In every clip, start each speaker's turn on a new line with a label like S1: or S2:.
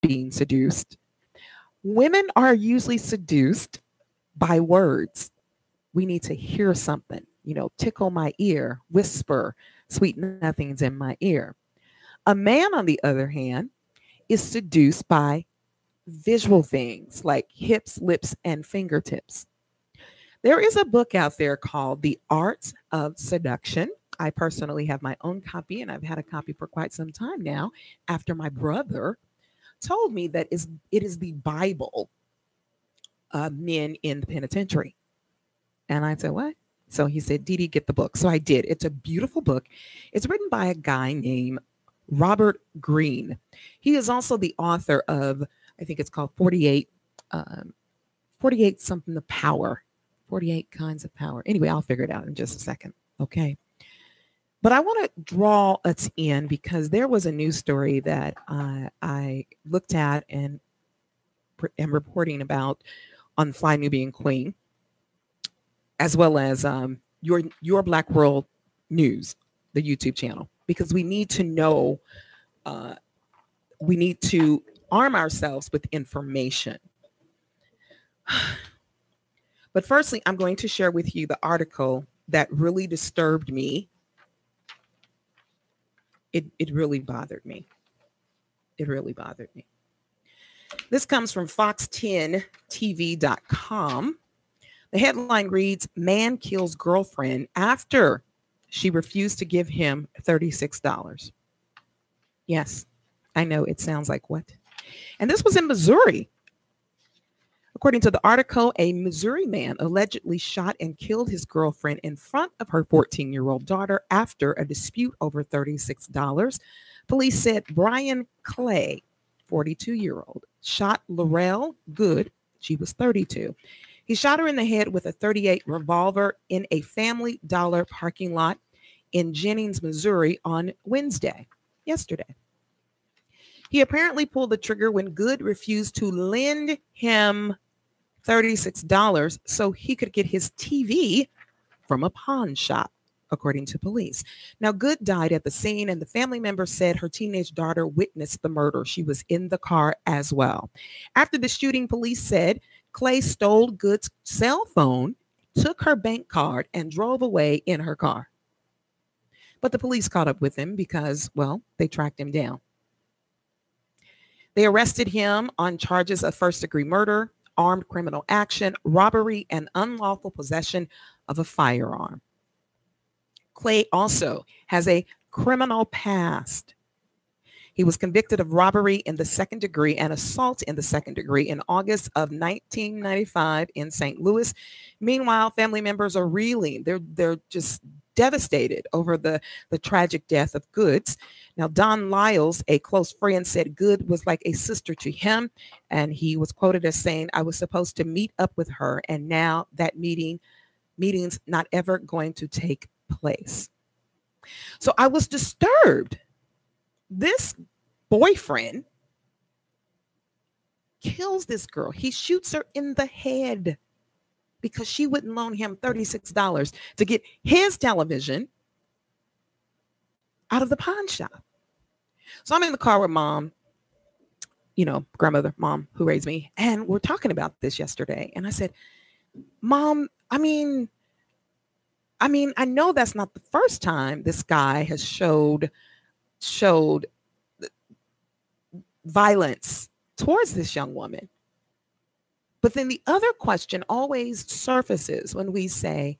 S1: being seduced. Women are usually seduced by words. We need to hear something, tickle my ear, whisper sweet nothings in my ear. A man, on the other hand, is seduced by visual things like hips, lips, and fingertips. There is a book out there called The Art of Seduction. I personally have my own copy, and I've had a copy for quite some time now after my brother told me that it is the Bible of men in the penitentiary. And I said, what? So he said, Dee Dee, get the book. So I did. It's a beautiful book. It's written by a guy named Robert Greene. He is also the author of, I think it's called 48 something of power, 48 kinds of power. Anyway, I'll figure it out in just a second. Okay. But I want to draw us in because there was a news story that I looked at and am reporting about on Fly Nubian Queen, as well as your Black World News, the YouTube channel, because we need to know, we need to arm ourselves with information. But firstly, I'm going to share with you the article that really disturbed me. It really bothered me. It really bothered me. This comes from fox10tv.com. The headline reads, "Man kills girlfriend after she refused to give him $36. Yes, I know it sounds like what? And this was in Missouri. According to the article, a Missouri man allegedly shot and killed his girlfriend in front of her 14-year-old daughter after a dispute over $36. Police said Brian Clay, 42-year-old, shot Laurel Good. She was 32. He shot her in the head with a .38 revolver in a Family Dollar parking lot in Jennings, Missouri on Wednesday, yesterday. He apparently pulled the trigger when Good refused to lend him $36 so he could get his TV from a pawn shop, according to police. Now, Good died at the scene, and the family member said her teenage daughter witnessed the murder. She was in the car as well. After the shooting, police said Clay stole Good's cell phone, took her bank card, and drove away in her car. But the police caught up with him because, well, they tracked him down. They arrested him on charges of first-degree murder, armed criminal action, robbery, and unlawful possession of a firearm. Clay also has a criminal past. He was convicted of robbery in the second degree and assault in the second degree in August of 1995 in St. Louis. Meanwhile, family members are reeling. They're just devastated over the tragic death of Goods. Now, Don Lyles, a close friend, said Good was like a sister to him, and he was quoted as saying, "I was supposed to meet up with her, and now that meeting's not ever going to take place." So I was disturbed. This boyfriend kills this girl. He shoots her in the head because she wouldn't loan him $36 to get his television out of the pawn shop. So I'm in the car with mom, grandmother, mom who raised me, and we're talking about this yesterday. And I said, Mom, I know that's not the first time this guy has showed violence towards this young woman. But then the other question always surfaces when we say,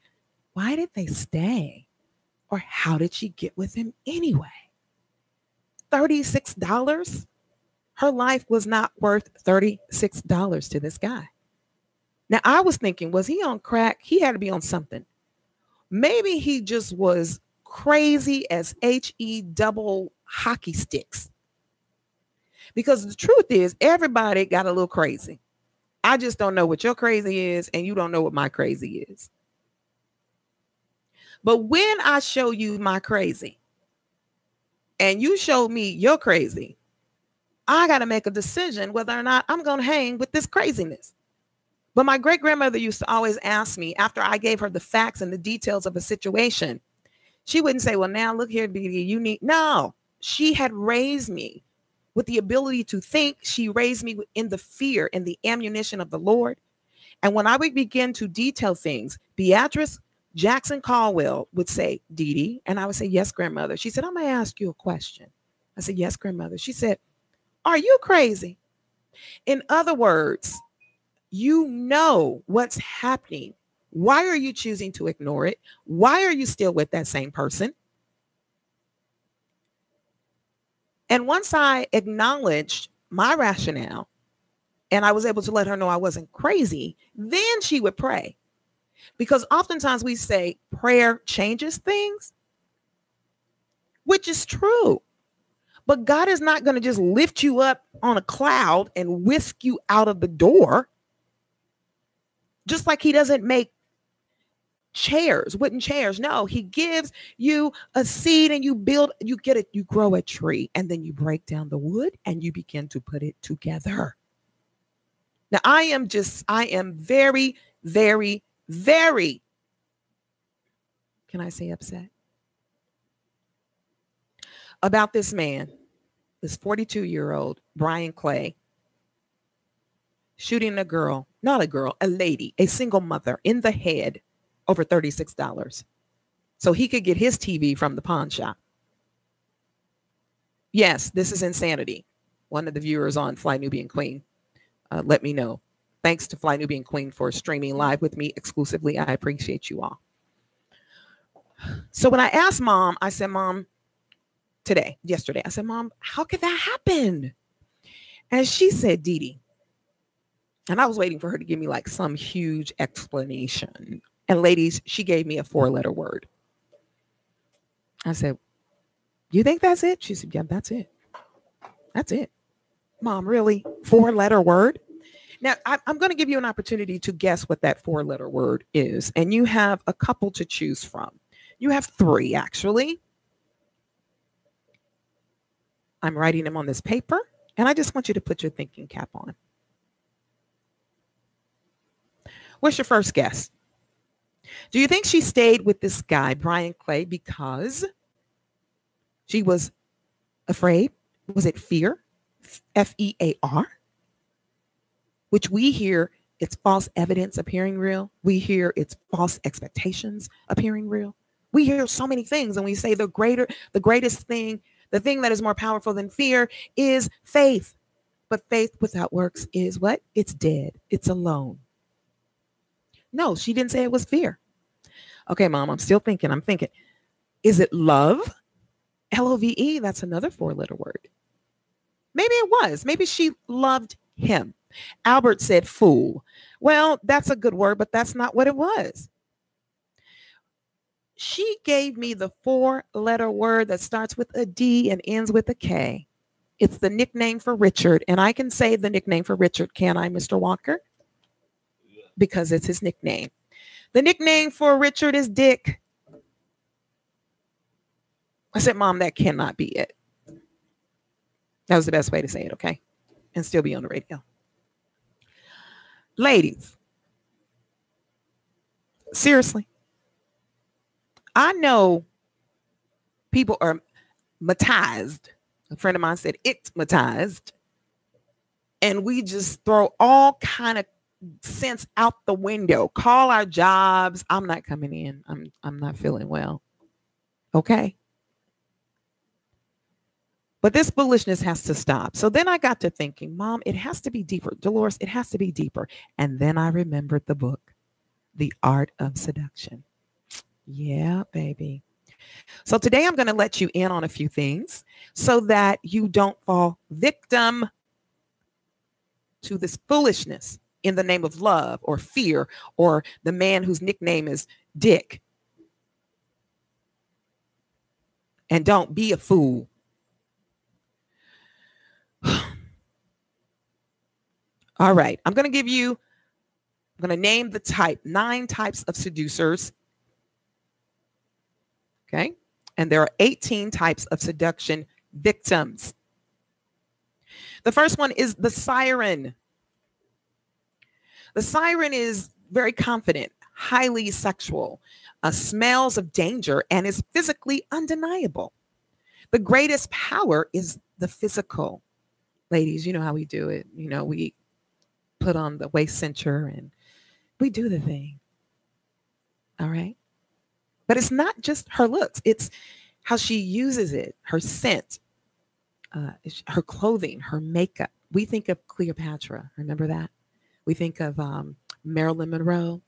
S1: why did they stay? Or how did she get with him anyway? $36? Her life was not worth $36 to this guy. Now, I was thinking, was he on crack? He had to be on something. Maybe he just was crazy as HE double hockey sticks. Because the truth is, everybody got a little crazy. I just don't know what your crazy is, and you don't know what my crazy is. But when I show you my crazy, and you show me your crazy, I got to make a decision whether or not I'm going to hang with this craziness. But my great-grandmother used to always ask me, after I gave her the facts and the details of a situation, she wouldn't say, well, now look here, baby, you need, no, she had raised me with the ability to think. She raised me in the fear and the ammunition of the Lord. And when I would begin to detail things, Beatrice Jackson Caldwell would say, Dee Dee, and I would say, yes, grandmother. She said, I'm going to ask you a question. I said, yes, grandmother. She said, are you crazy? In other words, you know what's happening. Why are you choosing to ignore it? Why are you still with that same person? And once I acknowledged my rationale and I was able to let her know I wasn't crazy, then she would pray. Because oftentimes we say prayer changes things, which is true. But God is not going to just lift you up on a cloud and whisk you out of the door. Just like he doesn't make chairs, wooden chairs. No, he gives you a seed and you build, you get it, you grow a tree, and then you break down the wood and you begin to put it together. Now, I am very, very, very, can I say upset about this man, this 42-year-old Brian Clay, shooting a lady, a single mother in the head over $36 so he could get his TV from the pawn shop. Yes, this is insanity. One of the viewers on Fly Nubian Queen let me know. Thanks to Fly Nubian Queen for streaming live with me exclusively. I appreciate you all. So when I asked Mom, I said, Mom, yesterday, I said, Mom, how could that happen? And she said, Dee Dee. And I was waiting for her to give me like some huge explanation. And ladies, she gave me a 4-letter word. I said, you think that's it? She said, yeah, that's it. That's it. Mom, really? 4-letter word? Now, I'm going to give you an opportunity to guess what that 4-letter word is. And you have a couple to choose from. You have 3, actually. I'm writing them on this paper. And I just want you to put your thinking cap on. What's your first guess? Do you think she stayed with this guy, Brian Clay, because she was afraid? Was it fear? F-E-A-R? Which we hear it's false evidence appearing real. We hear it's false expectations appearing real. We hear so many things and we say the greatest thing, the thing that is more powerful than fear is faith. But faith without works is what? It's dead. It's alone. No, she didn't say it was fear. Okay, Mom, I'm still thinking. I'm thinking. Is it love? L-O-V-E, that's another 4-letter word. Maybe it was. Maybe she loved him. Albert said fool. Well, that's a good word, but that's not what it was. She gave me the 4-letter word that starts with a D and ends with a K. It's the nickname for Richard. And I can say the nickname for Richard, can I, Mr. Walker? Because it's his nickname. The nickname for Richard is Dick. I said, Mom, that cannot be it. That was the best way to say it, okay? And still be on the radio. Ladies, seriously, I know people are matized. A friend of mine said it's matized. And we just throw all kind of sense out the window. Call our jobs. I'm not coming in. I'm not feeling well. Okay. But this foolishness has to stop. So then I got to thinking, Mom, it has to be deeper. Delores, it has to be deeper. And then I remembered the book, The Art of Seduction. Yeah, baby. So today I'm going to let you in on a few things so that you don't fall victim to this foolishness in the name of love or fear or the man whose nickname is Dick. And don't be a fool. All right. I'm going to name the 9 types of seducers. Okay. And there are 18 types of seduction victims. The first one is the siren. The siren is very confident, highly sexual, smells of danger, and is physically undeniable. The greatest power is the physical. Ladies, you know how we do it. You know, we put on the waist cincher and we do the thing. All right. But it's not just her looks, it's how she uses it, her scent, her clothing, her makeup. We think of Cleopatra. Remember that? We think of Marilyn Monroe.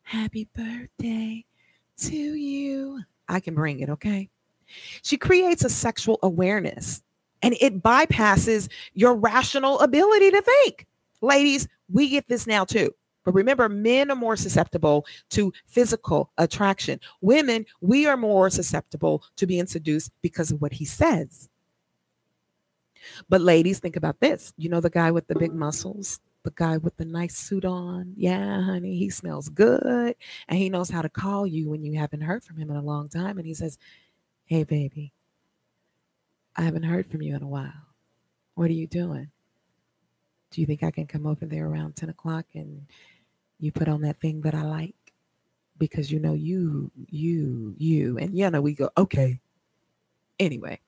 S1: Happy birthday to you. I can bring it, okay? She creates a sexual awareness and it bypasses your rational ability to think. Ladies, we get this now too. But remember, men are more susceptible to physical attraction. Women, we are more susceptible to being seduced because of what he says. But ladies, think about this. You know the guy with the big muscles? The guy with the nice suit on? Yeah, honey, he smells good. And he knows how to call you when you haven't heard from him in a long time. And he says, hey, baby, I haven't heard from you in a while. What are you doing? Do you think I can come over there around 10 o'clock and you put on that thing that I like? Because you know you. And we go, okay. Anyway,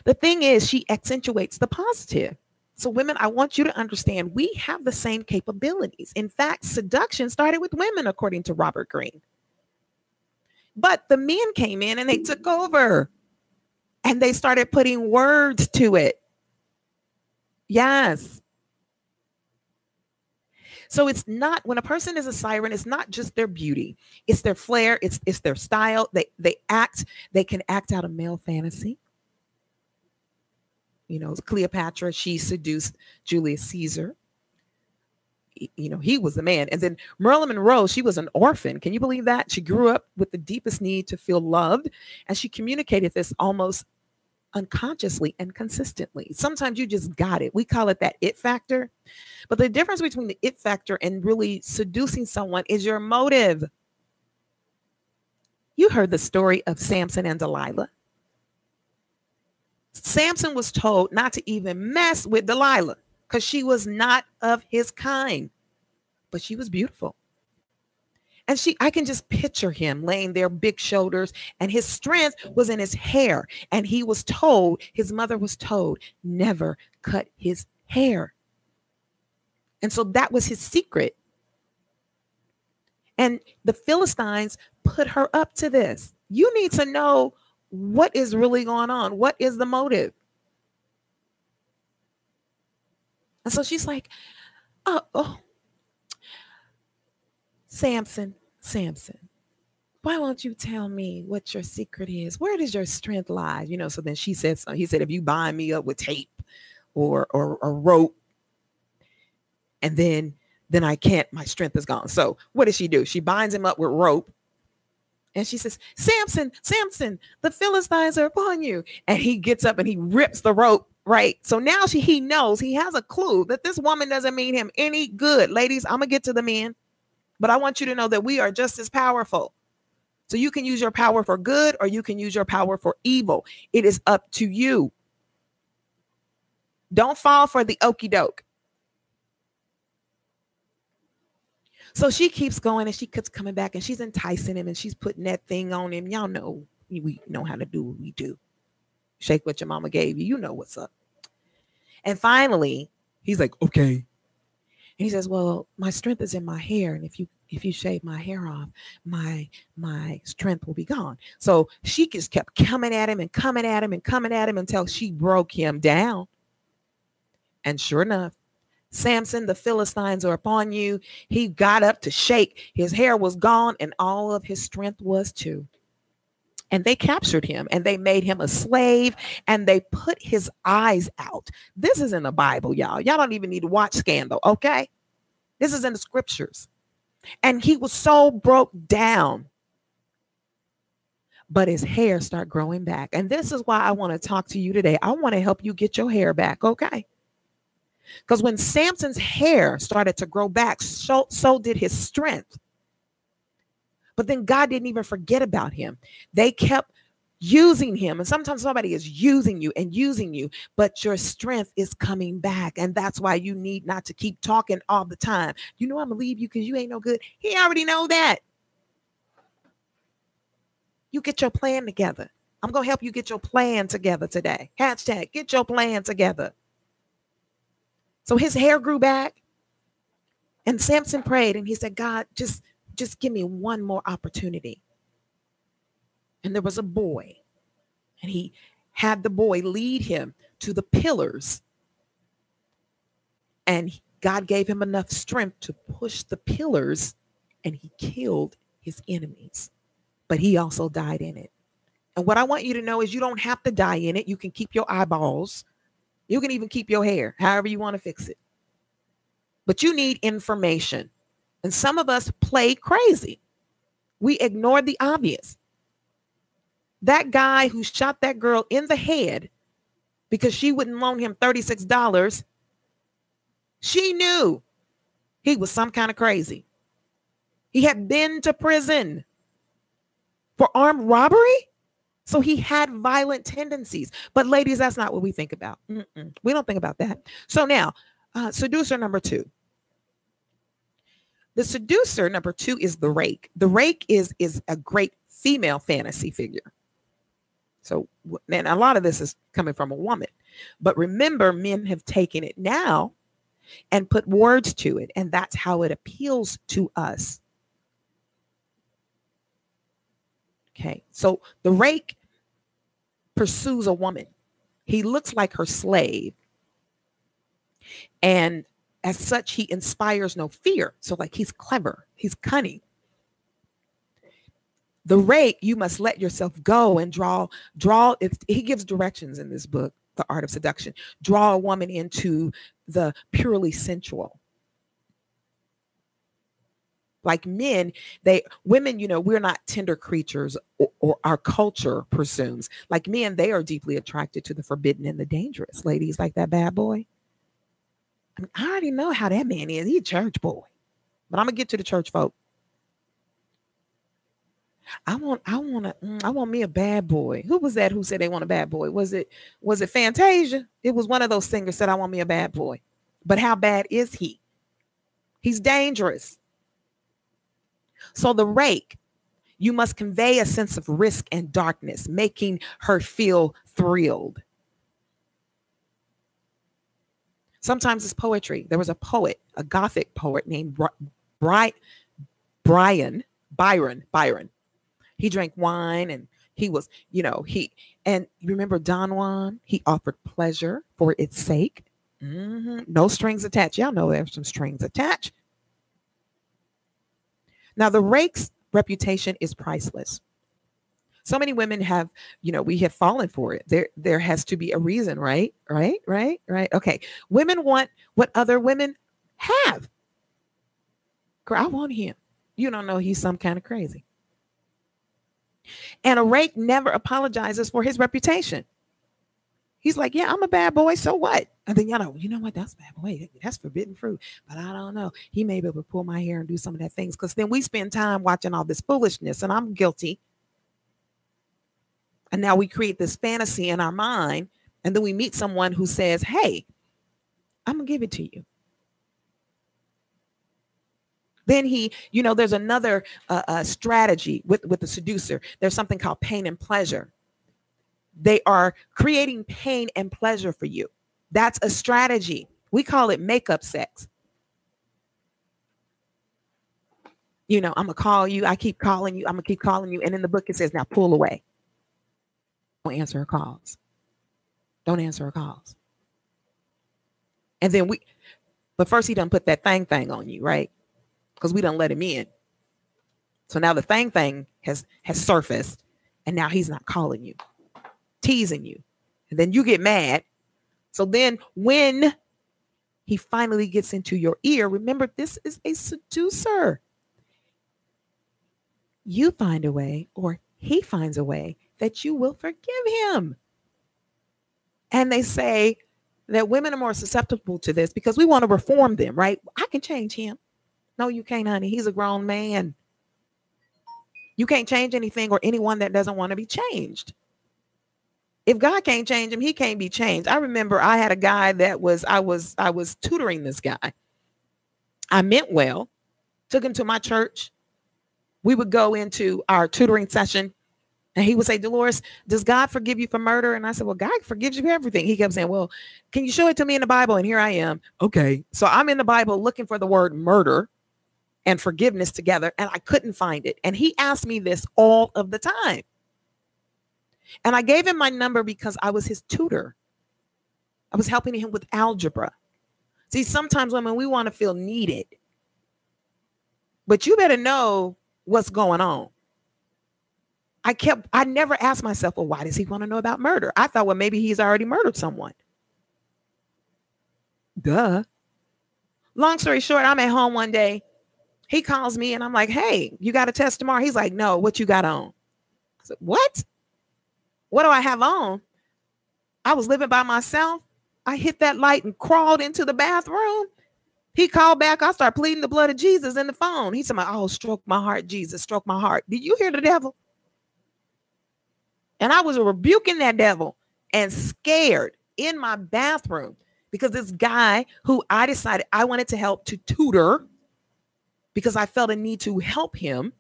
S1: the thing is, she accentuates the positive. So women, I want you to understand we have the same capabilities. In fact, seduction started with women, according to Robert Greene. But the men came in and they took over and they started putting words to it. Yes. So it's not, when a person is a siren, it's not just their beauty. It's their flair. It's their style. They can act out a male fantasy. You know, Cleopatra, she seduced Julius Caesar. You know, he was the man. And then Marilyn Monroe, she was an orphan. Can you believe that? She grew up with the deepest need to feel loved. And she communicated this almost unconsciously and consistently. Sometimes you just got it. We call it that it factor. But the difference between the it factor and really seducing someone is your motive. You heard the story of Samson and Delilah. Samson was told not to even mess with Delilah because she was not of his kind, but she was beautiful. And I can just picture him laying there, big shoulders, and his strength was in his hair. And his mother was told, never cut his hair. And so that was his secret. And the Philistines put her up to this. You need to know what is really going on. What is the motive? And so she's like, oh, Samson, why won't you tell me what your secret is? Where does your strength lie? You know, so then she said, he said, if you bind me up with tape or rope, and then I can't, my strength is gone. So what does she do? She binds him up with rope. And she says, Samson, the Philistines are upon you. And he gets up and he rips the rope, right? So now he knows, he has a clue that this woman doesn't mean him any good. Ladies, I'm going to get to the men, but I want you to know that we are just as powerful. So you can use your power for good or you can use your power for evil. It is up to you. Don't fall for the okie doke. So she keeps going and she keeps coming back and she's enticing him and she's putting that thing on him. Y'all know we know how to do what we do. Shake what your mama gave you. You know what's up. And finally, he's like, okay. And he says, well, my strength is in my hair. And if you shave my hair off, my strength will be gone. So she just kept coming at him and coming at him and coming at him until she broke him down. And sure enough, Samson, the Philistines are upon you. He got up to shake. His hair was gone and all of his strength was too. And they captured him and they made him a slave and they put his eyes out. This is in the Bible, y'all. Y'all don't even need to watch Scandal, okay? This is in the scriptures. And he was so broke down. But his hair started growing back. And this is why I want to talk to you today. I want to help you get your hair back, okay? Because when Samson's hair started to grow back, so did his strength. But then God didn't even forget about him. They kept using him. And sometimes somebody is using you, but your strength is coming back. And that's why you need not to keep talking all the time. You know, I'm going to leave you because you ain't no good. He already know that. You get your plan together. I'm going to help you get your plan together today. Hashtag get your plan together. So his hair grew back, and Samson prayed, and he said, God, just give me one more opportunity. And there was a boy, and he had the boy lead him to the pillars. And God gave him enough strength to push the pillars, and he killed his enemies. But he also died in it. And what I want you to know is you don't have to die in it. You can keep your eyeballs. You can even keep your hair, however you want to fix it. But you need information. And some of us play crazy. We ignore the obvious. That guy who shot that girl in the head because she wouldn't loan him $36, she knew he was some kind of crazy. He had been to prison for armed robbery. So he had violent tendencies. But ladies, that's not what we think about. We don't think about that. So now, seducer number 2. The seducer number 2 is the rake. The rake is a great female fantasy figure. So, and a lot of this is coming from a woman. But remember, men have taken it now and put words to it. And that's how it appeals to us. Okay, so the rake pursues a woman. He looks like her slave. And as such, he inspires no fear. So like he's clever, he's cunning. The rake, you must let yourself go and draw. He gives directions in this book, The Art of Seduction. Draw a woman into the purely sensual. Like men, women, we're not tender creatures, or our culture presumes. Like men, they are deeply attracted to the forbidden and the dangerous. Ladies, like that bad boy. I already know how that man is. He's a church boy. But I'm gonna get to the church folk. I want me a bad boy. Who was that who said they want a bad boy? Was it Fantasia? It was one of those singers said, I want me a bad boy. But how bad is he? He's dangerous. So the rake, you must convey a sense of risk and darkness, making her feel thrilled. Sometimes it's poetry. There was a poet, a Gothic poet named Byron. He drank wine, and he was, and you remember Don Juan? He offered pleasure for its sake. No strings attached. Y'all know there's some strings attached. Now, the rake's reputation is priceless. So many women have, we have fallen for it. There has to be a reason, right? Right. Okay. Women want what other women have. Girl, I want him. You don't know he's some kind of crazy. And a rake never apologizes for his reputation. He's like, yeah, I'm a bad boy. So what? And then, you know what? That's bad boy. That's forbidden fruit. But I don't know. He may be able to pull my hair and do some of that things. Because then we spend time watching all this foolishness, and I'm guilty. And now we create this fantasy in our mind. And then we meet someone who says, hey, I'm going to give it to you. Then there's another strategy with the seducer. There's something called pain and pleasure. They are creating pain and pleasure for you. That's a strategy. We call it makeup sex. I'm going to call you. I keep calling you. I'm going to keep calling you. And in the book, it says, now pull away. Don't answer her calls. Don't answer her calls. And then but first he done put that thing on you, right? Because we done let him in. So now the thing has surfaced, and now he's not calling you, teasing you. And then you get mad. So then when he finally gets into your ear, remember, this is a seducer. You find a way, or he finds a way, that you will forgive him. And they say that women are more susceptible to this because we want to reform them, right? I can change him. No, you can't, honey. He's a grown man. You can't change anything or anyone that doesn't want to be changed. If God can't change him, he can't be changed. I remember I had a guy that I was tutoring this guy. I meant well, took him to my church. We would go into our tutoring session, And he would say, Delores, does God forgive you for murder? And I said, well, God forgives you for everything. He kept saying, well, can you show it to me in the Bible? And here I am. Okay. So I'm in the Bible looking for the word murder and forgiveness together, and I couldn't find it. And he asked me this all of the time. And I gave him my number because I was his tutor. I was helping him with algebra. See, sometimes women, we want to feel needed, but you better know what's going on. I never asked myself, well, why does he want to know about murder? I thought, well, maybe he's already murdered someone. Duh. Long story short, I'm at home one day. He calls me and I'm like, hey, you got a test tomorrow? He's like, no, what you got on? I said, what? What do I have on? I was living by myself. I hit that light and crawled into the bathroom. He called back. I started pleading the blood of Jesus in the phone. He said, oh, stroke my heart, Jesus, stroke my heart. Did you hear the devil? And I was rebuking that devil and scared in my bathroom because this guy who I decided I wanted to help to tutor because I felt a need to help him,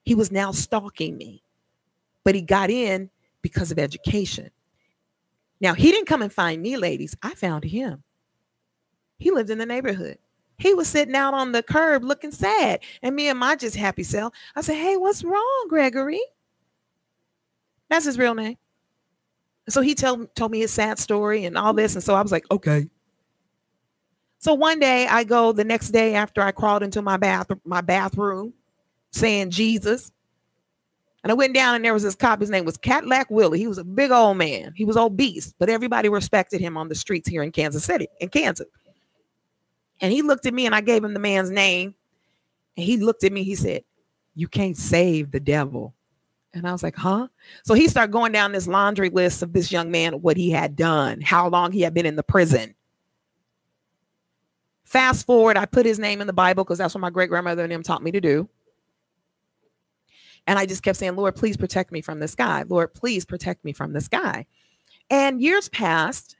S1: he was now stalking me. But he got in because of education. Now, he didn't come and find me, ladies. I found him. He lived in the neighborhood. He was sitting out on the curb looking sad. And me and my just happy self, I said, hey, what's wrong, Gregory? That's his real name. So he told me his sad story and all this. And so I was like, okay. So one day I go the next day after I crawled into my bathroom saying Jesus. And I went down and there was this cop. His name was Cadillac Willie. He was a big old man. He was obese, but everybody respected him on the streets here in Kansas City, in Kansas. And he looked at me and I gave him the man's name. And he looked at me. He said, you can't save the devil. And I was like, huh? So he started going down this laundry list of this young man, what he had done, how long he had been in the prison. Fast forward, I put his name in the Bible because that's what my great grandmother and them taught me to do. And I just kept saying, Lord, please protect me from this guy. Lord, please protect me from this guy. And years passed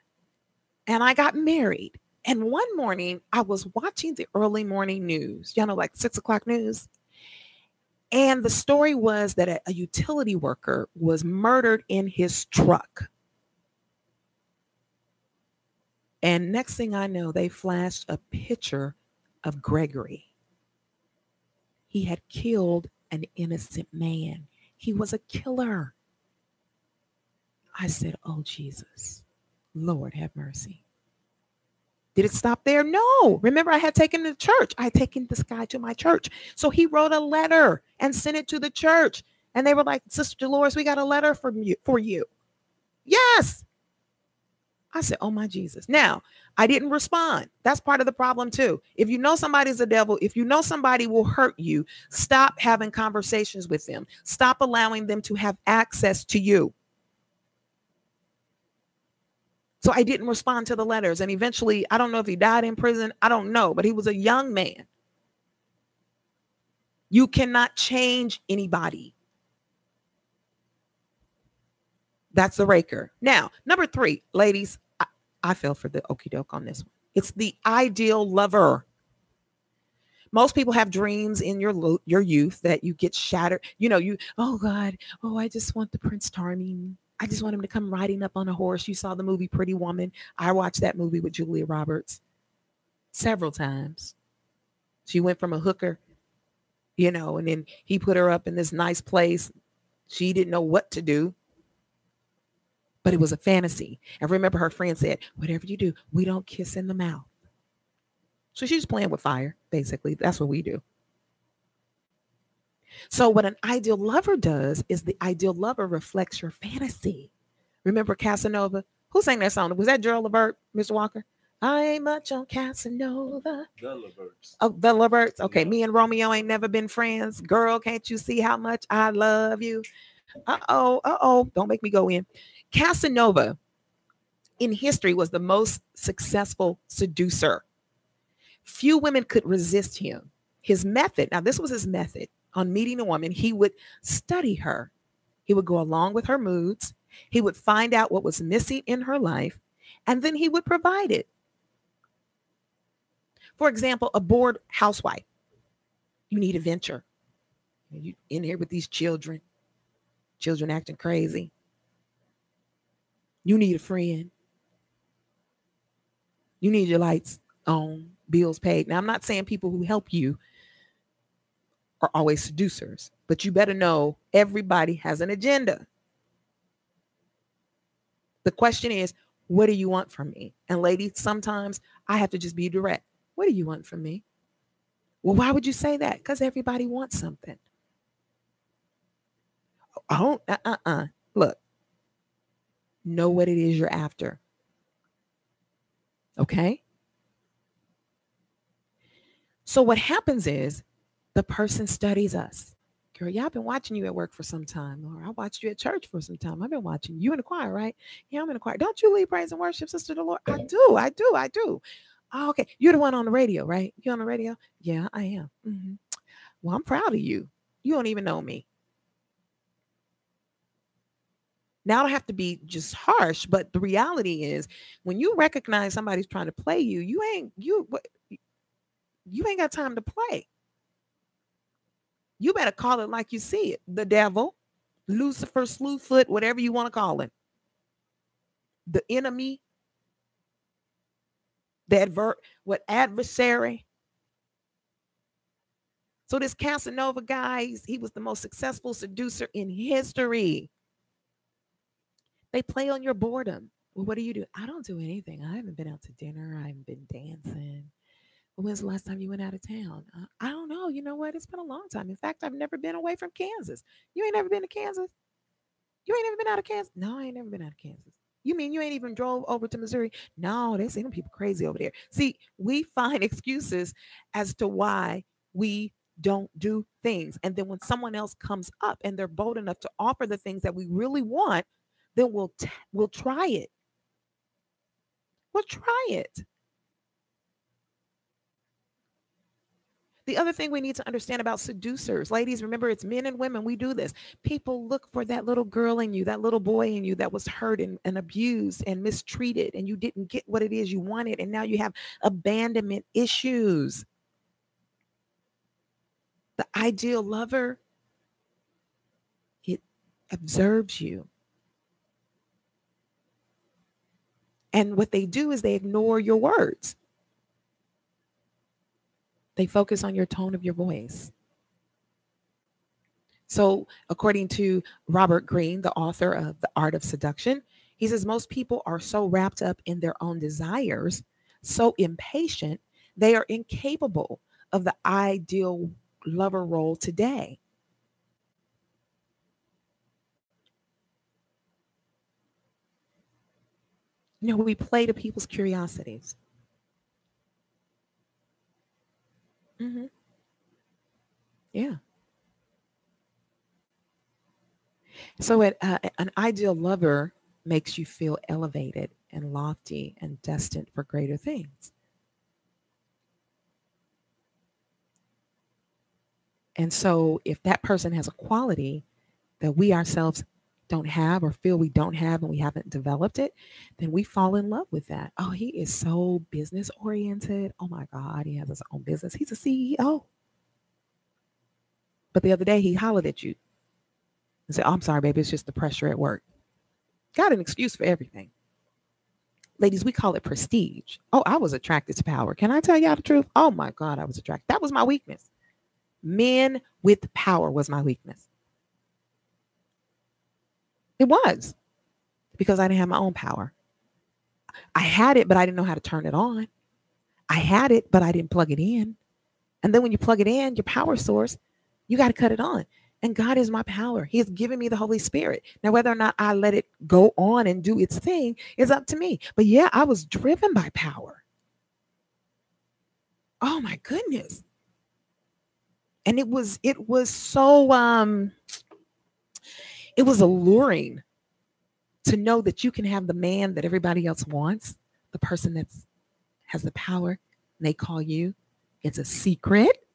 S1: and I got married. And one morning I was watching the early morning news, like 6 o'clock news. And the story was that a utility worker was murdered in his truck. And next thing I know, they flashed a picture of Gregory. He had killed an innocent man. He was a killer. I said, oh, Jesus, Lord, have mercy. Did it stop there? No. Remember, I had taken the church. I had taken this guy to my church. So he wrote a letter and sent it to the church. And they were like, Sister Delores, we got a letter for you. Yes. I said, oh, my Jesus. Now, I didn't respond. That's part of the problem, too. If you know somebody's a devil, if you know somebody will hurt you, stop having conversations with them. Stop allowing them to have access to you. So I didn't respond to the letters. And eventually, I don't know if he died in prison. I don't know. But he was a young man. You cannot change anybody. That's the raker. Now, number 3, ladies, I fell for the okie doke on this one. It's the ideal lover. Most people have dreams in your youth that you get shattered. Oh God, I just want the Prince Charming. I just want him to come riding up on a horse. You saw the movie Pretty Woman. I watched that movie with Julia Roberts several times. She went from a hooker, and then he put her up in this nice place. She didn't know what to do. But it was a fantasy. And remember, her friend said, whatever you do, we don't kiss in the mouth. So she's playing with fire, basically. That's what we do. So what an ideal lover does is the ideal lover reflects your fantasy. Remember Casanova? Who sang that song? Was that Gerald Levert, Mr. Walker? I ain't much on Casanova.
S2: The Leverts.
S1: Oh, the Leverts. Okay, me and Romeo ain't never been friends. Girl, can't you see how much I love you? Uh-oh. Don't make me go in. Casanova in history was the most successful seducer. Few women could resist him. His method, now this was his method on meeting a woman, he would study her. He would go along with her moods. He would find out what was missing in her life, and then he would provide it. For example, a bored housewife. You need adventure. You in here with these children. Children acting crazy. You need a friend. You need your lights on, bills paid. Now, I'm not saying people who help you are always seducers, but you better know everybody has an agenda. The question is, what do you want from me? And ladies, sometimes I have to just be direct. What do you want from me? Well, why would you say that? Because everybody wants something. Oh, Look, know what it is you're after. Okay? So what happens is the person studies us. Girl, yeah, I've been watching you at work for some time, or I watched you at church for some time. I've been watching you in the choir, right? Yeah, I'm in the choir. Don't you lead praise and worship, Sister Delores? I do. Oh, okay. You're the one on the radio, right? You on the radio? Yeah, I am. Mm-hmm. Well, I'm proud of you. You don't even know me. Now I don't have to be just harsh, but the reality is when you recognize somebody's trying to play you, you ain't got time to play. You better call it like you see it. The devil, Lucifer, Slewfoot, whatever you want to call him. The enemy, the adversary. So this Casanova guy, he was the most successful seducer in history. They play on your boredom. Well, what do you do? I don't do anything. I haven't been out to dinner. I haven't been dancing. When's the last time you went out of town? I don't know. You know what? It's been a long time. In fact, I've never been away from Kansas. You ain't never been to Kansas? You ain't never been out of Kansas? No, I ain't never been out of Kansas. You mean you ain't even drove over to Missouri? No, they say them people crazy over there. See, we find excuses as to why we don't do things. And then when someone else comes up and they're bold enough to offer the things that we really want, then we'll try it. We'll try it. The other thing we need to understand about seducers, ladies, remember it's men and women, we do this. People look for that little girl in you, that little boy in you that was hurt and abused and mistreated, and you didn't get what it is you wanted, and now you have abandonment issues. The ideal lover, it observes you. And what they do is they ignore your words. They focus on your tone of your voice. So according to Robert Greene, the author of The Art of Seduction, he says most people are so wrapped up in their own desires, so impatient, they are incapable of the ideal lover role today. You know, we play to people's curiosities. Mm-hmm. Yeah. So an ideal lover makes you feel elevated and lofty and destined for greater things. And so if that person has a quality that we ourselves don't have or feel we don't have and we haven't developed it, then we fall in love with that. Oh, he is so business oriented. Oh my God, he has his own business. He's a CEO. But the other day he hollered at you and said, oh, I'm sorry, baby, it's just the pressure at work. Got an excuse for everything. Ladies, we call it prestige. Oh, I was attracted to power. Can I tell y'all the truth? Oh my God, I was attracted. That was my weakness. Men with power was my weakness. It was because I didn't have my own power. I had it, but I didn't know how to turn it on. I had it, but I didn't plug it in. And then when you plug it in, your power source, you got to cut it on. And God is my power. He has given me the Holy Spirit. Now, whether or not I let it go on and do its thing is up to me. But yeah, I was driven by power. Oh my goodness. And it was so it was alluring to know that you can have the man that everybody else wants, the person that has the power, and they call you. It's a secret.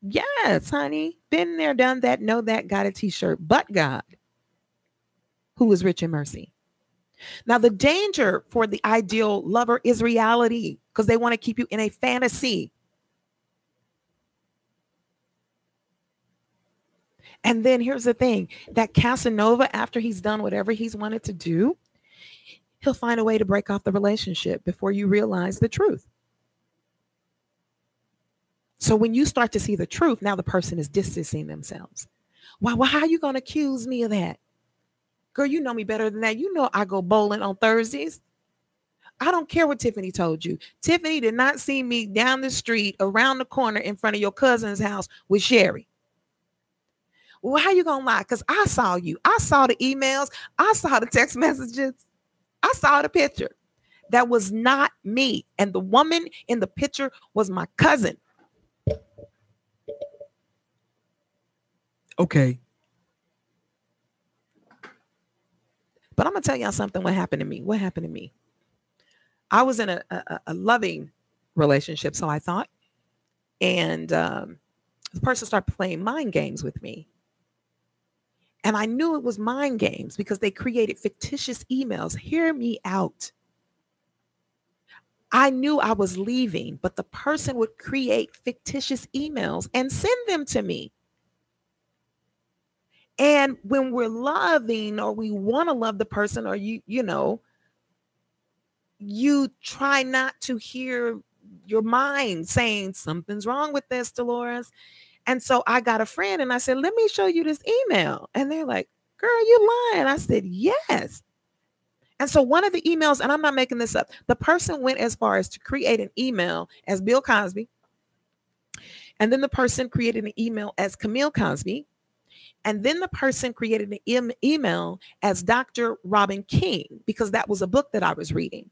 S1: Yes, honey. Been there, done that, know that, got a t-shirt. But God, who is rich in mercy. Now, the danger for the ideal lover is reality because they want to keep you in a fantasy. And then here's the thing, that Casanova, after he's done whatever he's wanted to do, he'll find a way to break off the relationship before you realize the truth. So when you start to see the truth, now the person is distancing themselves. Well, how are you going to accuse me of that? Girl, you know me better than that. You know I go bowling on Thursdays. I don't care what Tiffany told you. Tiffany did not see me down the street, around the corner in front of your cousin's house with Sherry. Well, how you going to lie? Because I saw you. I saw the emails. I saw the text messages. I saw the picture. That was not me. And the woman in the picture was my cousin. Okay. But I'm going to tell y'all something. What happened to me? What happened to me? I was in a loving relationship, so I thought. And the person started playing mind games with me. And I knew it was mind games because they created fictitious emails. Hear me out. I knew I was leaving, but the person would create fictitious emails and send them to me. And when we're loving, or we want to love the person, or you try not to hear your mind saying something's wrong with this, Delores. And so I got a friend and I said, let me show you this email. And they're like, girl, you lying. I said, yes. And so one of the emails, and I'm not making this up, the person went as far as to create an email as Bill Cosby. And then the person created an email as Camille Cosby. And then the person created an email as Dr. Robin King, because that was a book that I was reading.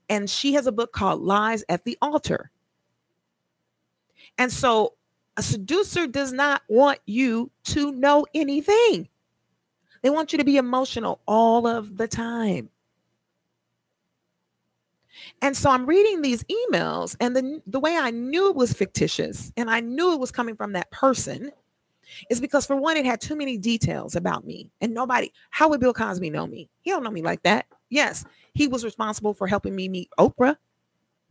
S1: And she has a book called Lies at the Altar. And so a seducer does not want you to know anything. They want you to be emotional all of the time. And so I'm reading these emails, and the way I knew it was fictitious and I knew it was coming from that person is because, for one, it had too many details about me. And how would Bill Cosby know me? He don't know me like that. Yes, he was responsible for helping me meet Oprah,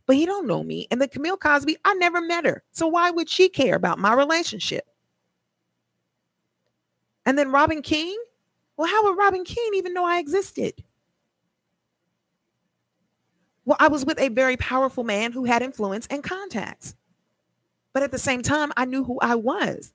S1: but he don't know me. And then Camille Cosby, I never met her. So why would she care about my relationship? And then Robin King, well, how would Robin King even know I existed? Well, I was with a very powerful man who had influence and contacts. But at the same time, I knew who I was.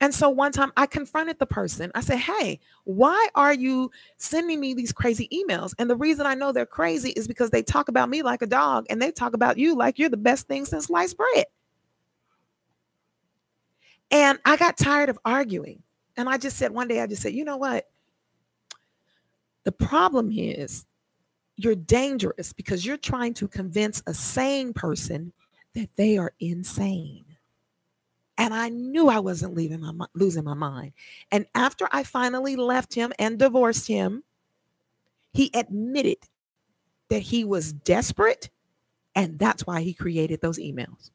S1: And so one time I confronted the person. I said, hey, why are you sending me these crazy emails? And the reason I know they're crazy is because they talk about me like a dog, and they talk about you like you're the best thing since sliced bread. And I got tired of arguing. And one day I just said, you know what? The problem is you're dangerous because you're trying to convince a sane person that they are insane. And I knew I wasn't losing my mind. And after I finally left him and divorced him, he admitted that he was desperate. And that's why he created those emails.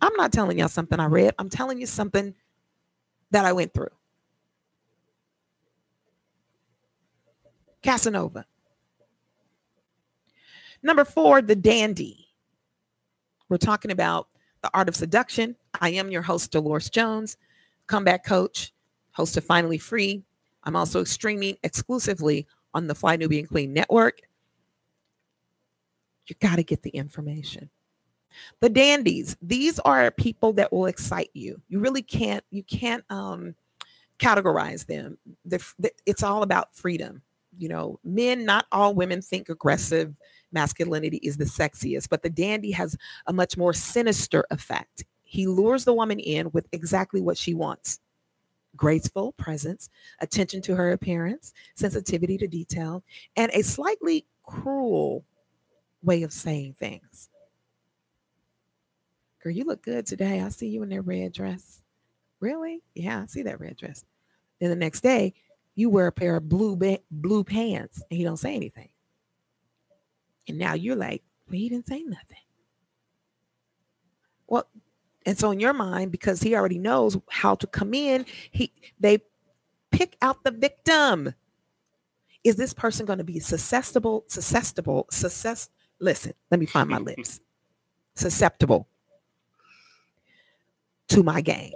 S1: I'm not telling y'all something I read. I'm telling you something that I went through. Casanova. Number 4, the dandy. We're talking about the art of seduction. I am your host, Delores Jones, comeback coach, host of Finally Free. I'm also streaming exclusively on the Fly Nubian Queen Network. You got to get the information. The dandies, these are people that will excite you. You really can't categorize them. It's all about freedom. Men, not all women think aggressive masculinity is the sexiest, but the dandy has a much more sinister effect. He lures the woman in with exactly what she wants. Graceful presence, attention to her appearance, sensitivity to detail, and a slightly cruel way of saying things. Girl, you look good today. I see you in that red dress. Really? Yeah, I see that red dress. Then the next day, you wear a pair of blue pants and he don't say anything. And now you're like, well, he didn't say nothing. Well, and so in your mind, because he already knows how to come in, they pick out the victim. Is this person going to be susceptible? Listen, let me find my lips. Susceptible to my game.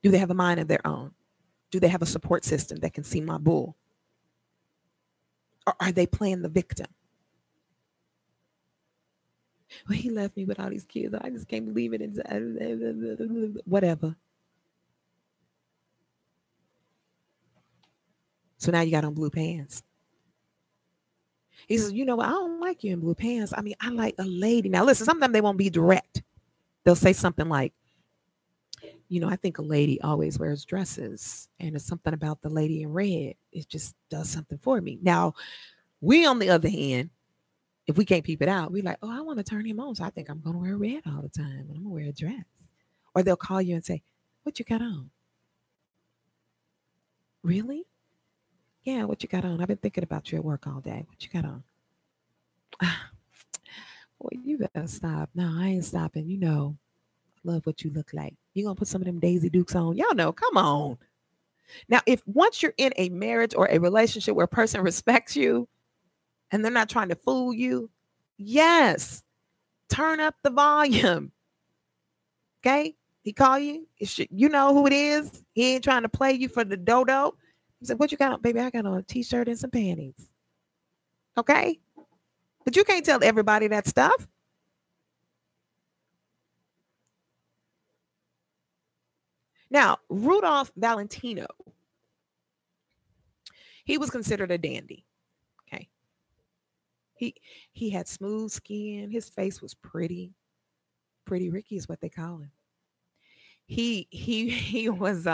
S1: Do they have a mind of their own? Do they have a support system that can see my bull? Or are they playing the victim? Well, he left me with all these kids. I just can't believe it. Whatever. So now you got on blue pants. He says, you know what? I don't like you in blue pants. I mean, I like a lady. Now, listen, sometimes they won't be direct. They'll say something like, you know, I think a lady always wears dresses. And it's something about the lady in red. It just does something for me. Now, we, on the other hand, if we can't peep it out, we like, oh, I want to turn him on. So I think I'm going to wear red all the time. And I'm going to wear a dress. Or they'll call you and say, what you got on? Really? Yeah, what you got on? I've been thinking about you at work all day. What you got on? Boy, you better stop. No, I ain't stopping. You know, I love what you look like. You going to put some of them Daisy Dukes on? Y'all know, come on. Now, if once you're in a marriage or a relationship where a person respects you and they're not trying to fool you, yes, turn up the volume. Okay? He call you. You know who it is. He ain't trying to play you for the dodo. He said, what you got on? Baby, I got on a t-shirt and some panties. Okay? But you can't tell everybody that stuff. Now, Rudolph Valentino, he was considered a dandy. Okay. He had smooth skin. His face was pretty. Pretty Ricky is what they call him. He was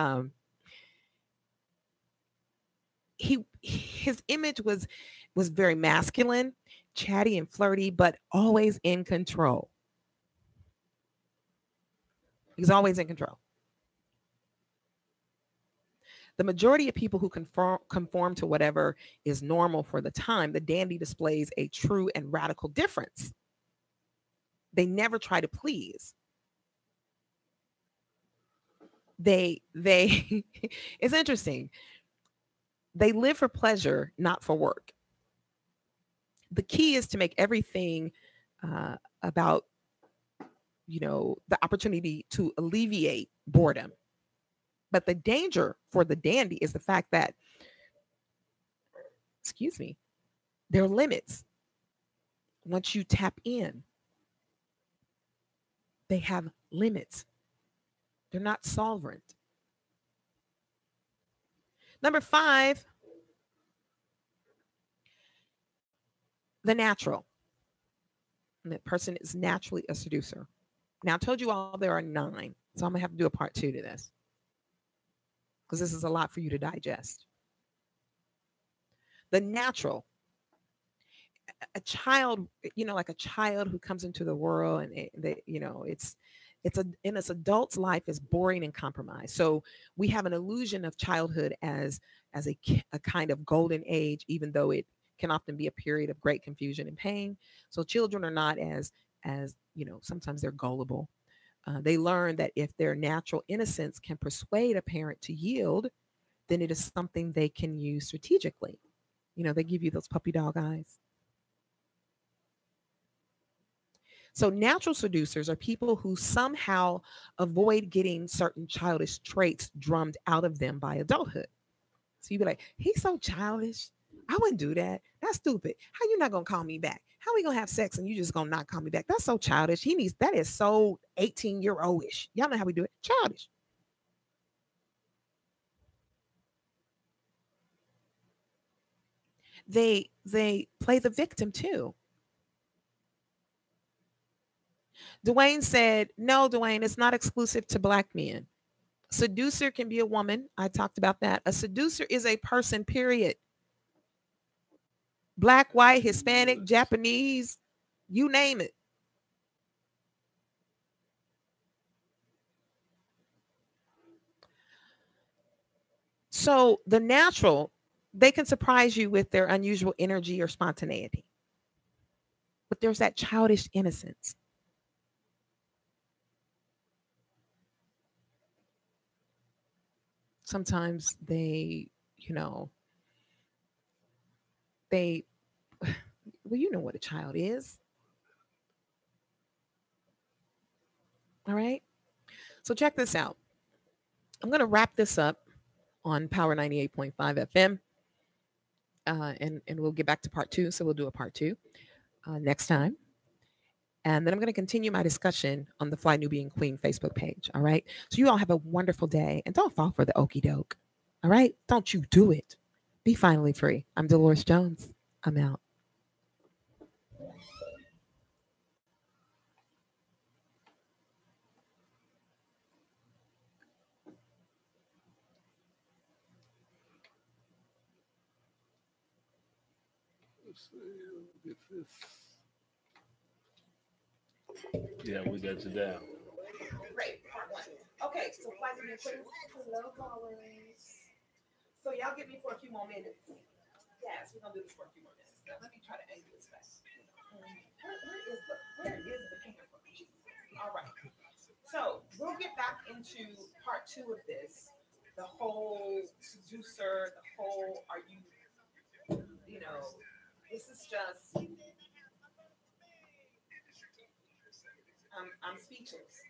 S1: his image was very masculine, chatty and flirty, but always in control. He's always in control. The majority of people who conform to whatever is normal for the time, the dandy displays a true and radical difference. They never try to please. They it's interesting. They live for pleasure, not for work. The key is to make everything about, you know, the opportunity to alleviate boredom. But the danger for the dandy is the fact that, excuse me, there are limits. Once you tap in, they have limits. They're not sovereign. Number 5, the natural. And that person is naturally a seducer. Now, I told you all there are 9, so I'm going to have to do a part 2 to this, because this is a lot for you to digest. The natural, a child, you know, like a child who comes into the world and you know, in its adult's life is boring and compromised. So we have an illusion of childhood as a kind of golden age, even though it can often be a period of great confusion and pain. So children are not as you know, sometimes they're gullible. They learn that if their natural innocence can persuade a parent to yield, then it is something they can use strategically. You know, they give you those puppy dog eyes. So natural seducers are people who somehow avoid getting certain childish traits drummed out of them by adulthood. So you'd be like, he's so childish. I wouldn't do that. That's stupid. How you not going to call me back? How we going to have sex and you just going to not call me back? That's so childish. That is so 18-year-old-ish. Y'all know how we do it. Childish. They play the victim too. Dwayne said, no, Dwayne, it's not exclusive to Black men. Seducer can be a woman. I talked about that. A seducer is a person, period. Black, white, Hispanic, Japanese, you name it. So the natural, they can surprise you with their unusual energy or spontaneity. But there's that childish innocence. Sometimes they, you know, well, you know what a child is. All right. So check this out. I'm going to wrap this up on Power 98.5 FM. And we'll get back to part two. So we'll do a part two next time. And then I'm going to continue my discussion on the Fly Nubian Queen Facebook page. All right. So you all have a wonderful day and don't fall for the okey doke. All right. Don't you do it. Be finally free. I'm Delores Jones. I'm out.
S2: Let's see. Get this. Yeah, we got you down.
S1: Great. Part one. Okay. So Fly Nubian Queen. Hello, callers. So y'all get me for a few more minutes. Yes, we're gonna do this for a few more minutes. Now let me try to angle this back. Where is the camera? All right. So we'll get back into part two of this. The whole seducer, the whole are you know, this is just I'm speechless.